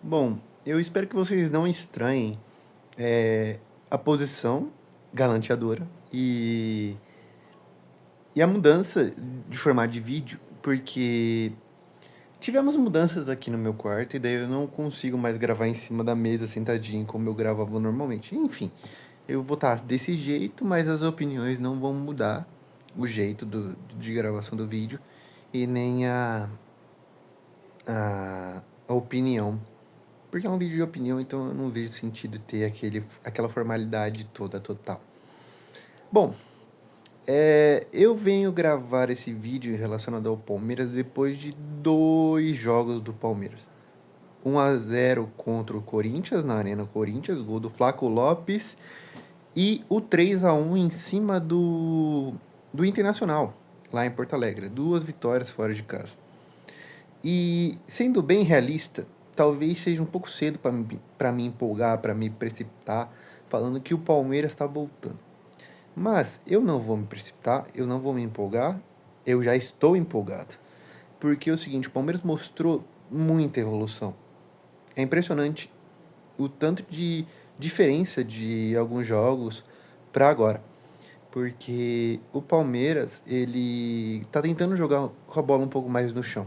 Bom, eu espero que vocês não estranhem a posição galanteadora e a mudança de formato de vídeo, porque tivemos mudanças aqui no meu quarto e daí eu não consigo mais gravar em cima da mesa sentadinho como eu gravava normalmente. Enfim, eu vou estar desse jeito, mas as opiniões não vão mudar o jeito de gravação do vídeo e nem a opinião. Porque é um vídeo de opinião, então eu não vejo sentido ter aquela formalidade toda, total. Bom, eu venho gravar esse vídeo relacionado ao Palmeiras depois de 2 jogos do Palmeiras. 1-0 contra o Corinthians, na Arena Corinthians, gol do Flaco Lopes. E o 3-1 em cima do Internacional, lá em Porto Alegre. 2 vitórias fora de casa. E, sendo bem realista, talvez seja um pouco cedo para me empolgar, para me precipitar, falando que o Palmeiras está voltando. Mas eu não vou me precipitar, eu não vou me empolgar, eu já estou empolgado. Porque é o seguinte, o Palmeiras mostrou muita evolução. É impressionante o tanto de diferença de alguns jogos para agora. Porque o Palmeiras, ele tá tentando jogar com a bola um pouco mais no chão.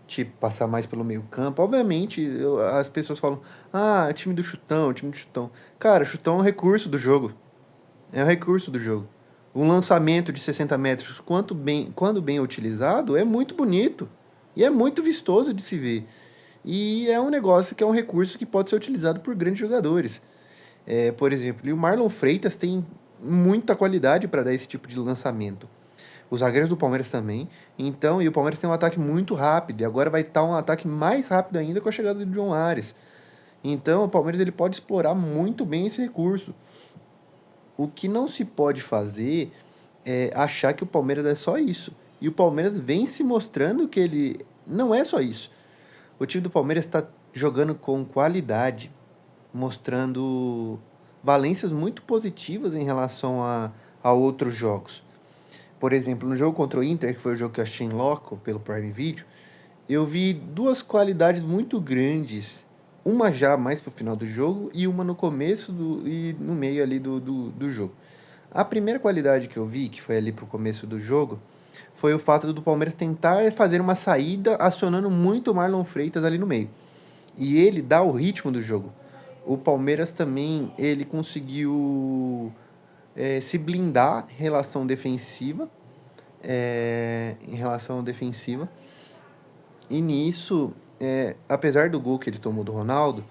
Tipo, passar mais pelo meio campo. Obviamente, as pessoas falam, time do chutão, time do chutão. Cara, chutão é um recurso do jogo. É um recurso do jogo. Um lançamento de 60 metros, quando bem utilizado, é muito bonito. E é muito vistoso de se ver. E é um negócio que é um recurso que pode ser utilizado por grandes jogadores. Por exemplo, e o Marlon Freitas tem muita qualidade para dar esse tipo de lançamento. Os zagueiros do Palmeiras também. Então, e o Palmeiras tem um ataque muito rápido. E agora vai estar um ataque mais rápido ainda com a chegada do John Ares. Então, o Palmeiras ele pode explorar muito bem esse recurso. O que não se pode fazer é achar que o Palmeiras é só isso. E o Palmeiras vem se mostrando que ele não é só isso. O time do Palmeiras está jogando com qualidade, mostrando valências muito positivas em relação a outros jogos. Por exemplo, no jogo contra o Inter, que foi o jogo que eu achei em loco pelo Prime Video, eu vi 2 qualidades muito grandes. Uma já mais pro final do jogo e uma no começo e no meio ali do jogo. A primeira qualidade que eu vi, que foi ali pro começo do jogo, foi o fato do Palmeiras tentar fazer uma saída acionando muito o Marlon Freitas ali no meio. E ele dá o ritmo do jogo. O Palmeiras também, ele conseguiu se blindar em relação defensiva. E nisso, apesar do gol que ele tomou do Ronaldo,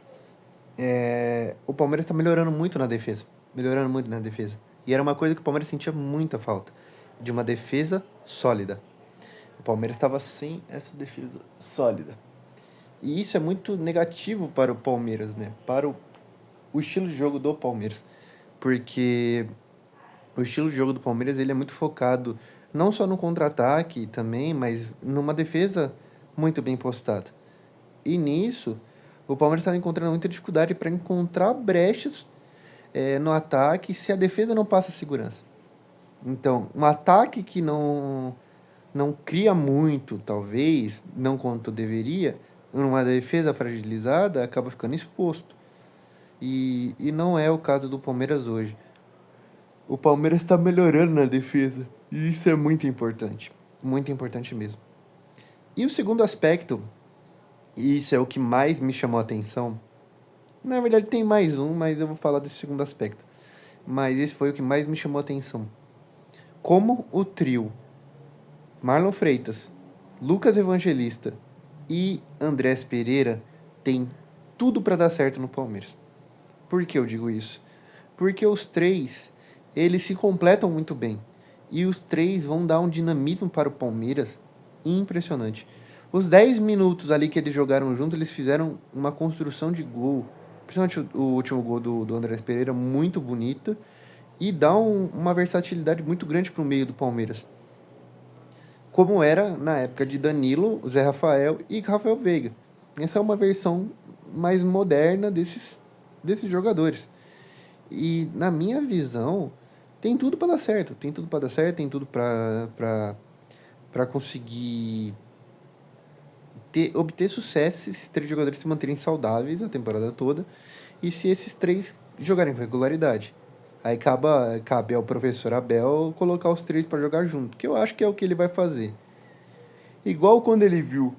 o Palmeiras está melhorando muito na defesa. Melhorando muito na defesa. E era uma coisa que o Palmeiras sentia muita falta. De uma defesa sólida. O Palmeiras estava sem essa defesa sólida. E isso é muito negativo para o Palmeiras, né? Para o estilo de jogo do Palmeiras. Porque o estilo de jogo do Palmeiras ele é muito focado não só no contra-ataque também, mas numa defesa muito bem postada. E nisso, o Palmeiras estava encontrando muita dificuldade para encontrar brechas no ataque se a defesa não passa segurança. Então, um ataque que não cria muito, talvez, não quanto deveria, uma defesa fragilizada, acaba ficando exposto. E não é o caso do Palmeiras hoje. O Palmeiras está melhorando na defesa. E isso é muito importante. Muito importante mesmo. E o segundo aspecto, e isso é o que mais me chamou a atenção. Na verdade tem mais um, mas eu vou falar desse segundo aspecto. Mas esse foi o que mais me chamou a atenção. Como o trio Marlon Freitas, Lucas Evangelista e Andrés Pereira tem tudo para dar certo no Palmeiras. Por que eu digo isso? Porque os três, eles se completam muito bem. E os três vão dar um dinamismo para o Palmeiras impressionante. Os 10 minutos ali que eles jogaram junto, eles fizeram uma construção de gol. Principalmente o último gol do Andrés Pereira, muito bonita. E dá uma versatilidade muito grande para o meio do Palmeiras. Como era na época de Danilo, Zé Rafael e Rafael Veiga. Essa é uma versão mais moderna desses jogadores. E na minha visão, tem tudo para dar certo. Tem tudo para dar certo, tem tudo para conseguir obter sucesso se esses 3 jogadores se manterem saudáveis a temporada toda e se esses 3 jogarem com regularidade. Aí cabe ao professor Abel colocar os 3 para jogar junto, que eu acho que é o que ele vai fazer. Igual quando ele viu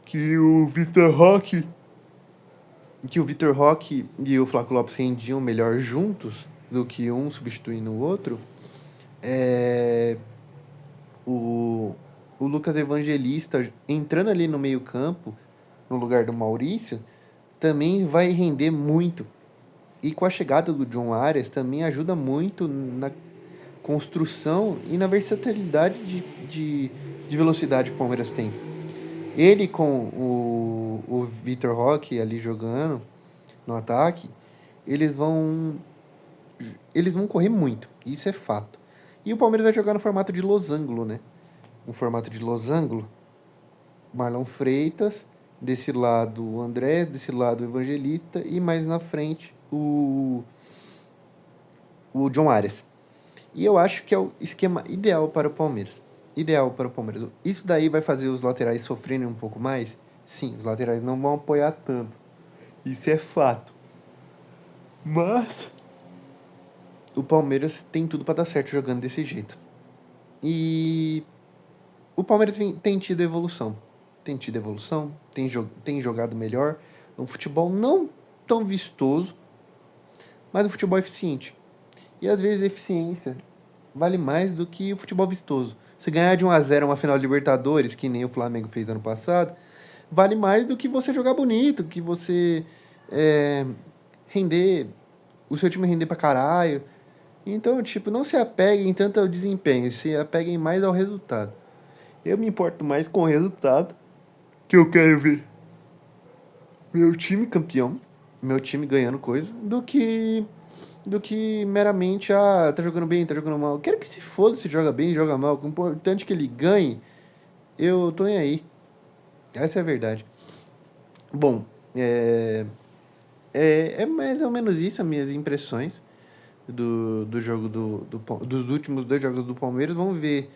que o Vitor Roque e o Flávio Lopes rendiam melhor juntos do que um substituindo o outro, o, o Lucas Evangelista entrando ali no meio campo, no lugar do Maurício, também vai render muito. E com a chegada do John Arias também ajuda muito na construção e na versatilidade de velocidade que o Palmeiras tem. Ele com o Vitor Roque ali jogando no ataque, eles vão correr muito, isso é fato. E o Palmeiras vai jogar no formato de losango, né? Um formato de losango, Marlon Freitas, desse lado o André, desse lado o Evangelista e mais na frente o John Arias. E eu acho que é o esquema ideal para o Palmeiras. Isso daí vai fazer os laterais sofrerem um pouco mais? Sim, os laterais não vão apoiar tanto. Isso é fato. Mas o Palmeiras tem tudo para dar certo jogando desse jeito. E o Palmeiras tem tido evolução. Tem jogado melhor. Um futebol não tão vistoso, mas um futebol eficiente. E às vezes a eficiência vale mais do que o futebol vistoso. Se ganhar de 1-0 uma final de Libertadores, que nem o Flamengo fez ano passado, vale mais do que você jogar bonito, que você render, o seu time render pra caralho. Então, tipo, não se apeguem tanto ao desempenho, se apeguem mais ao resultado. Eu me importo mais com o resultado, que eu quero ver meu time campeão, meu time ganhando coisa, do que meramente, tá jogando bem, tá jogando mal. Eu quero que se foda se joga bem, joga mal. O importante é que ele ganhe, eu tô nem aí. Essa é a verdade. Bom, é mais ou menos isso, as minhas impressões do jogo dos últimos 2 jogos do Palmeiras. Vamos ver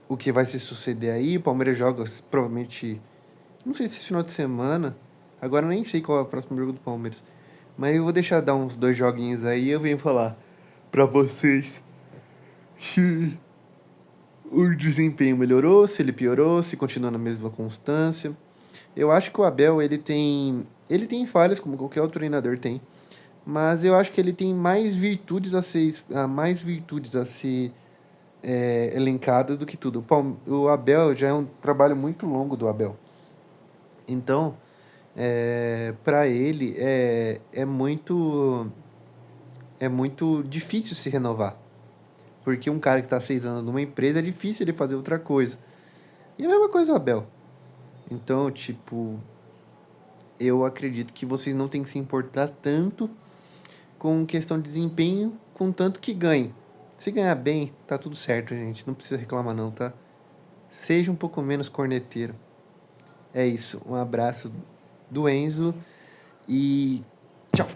o que vai se suceder aí. O Palmeiras joga provavelmente, não sei se esse final de semana, agora eu nem sei qual é o próximo jogo do Palmeiras. Mas eu vou deixar dar uns 2 joguinhos aí e eu venho falar pra vocês se o desempenho melhorou, se ele piorou, se continua na mesma constância. Eu acho que o Abel, ele tem falhas, como qualquer outro treinador tem, mas eu acho que ele tem mais virtudes a ser elencadas do que tudo. O Abel já é um trabalho muito longo do Abel. Então, para ele é muito difícil se renovar. Porque um cara que está 6 anos numa empresa é difícil ele fazer outra coisa. E a mesma coisa o Abel. Então, tipo, eu acredito que vocês não têm que se importar tanto com questão de desempenho, contanto que ganhe. Se ganhar bem, tá tudo certo, gente. Não precisa reclamar não, tá? Seja um pouco menos corneteiro. É isso. Um abraço do Enzo e tchau!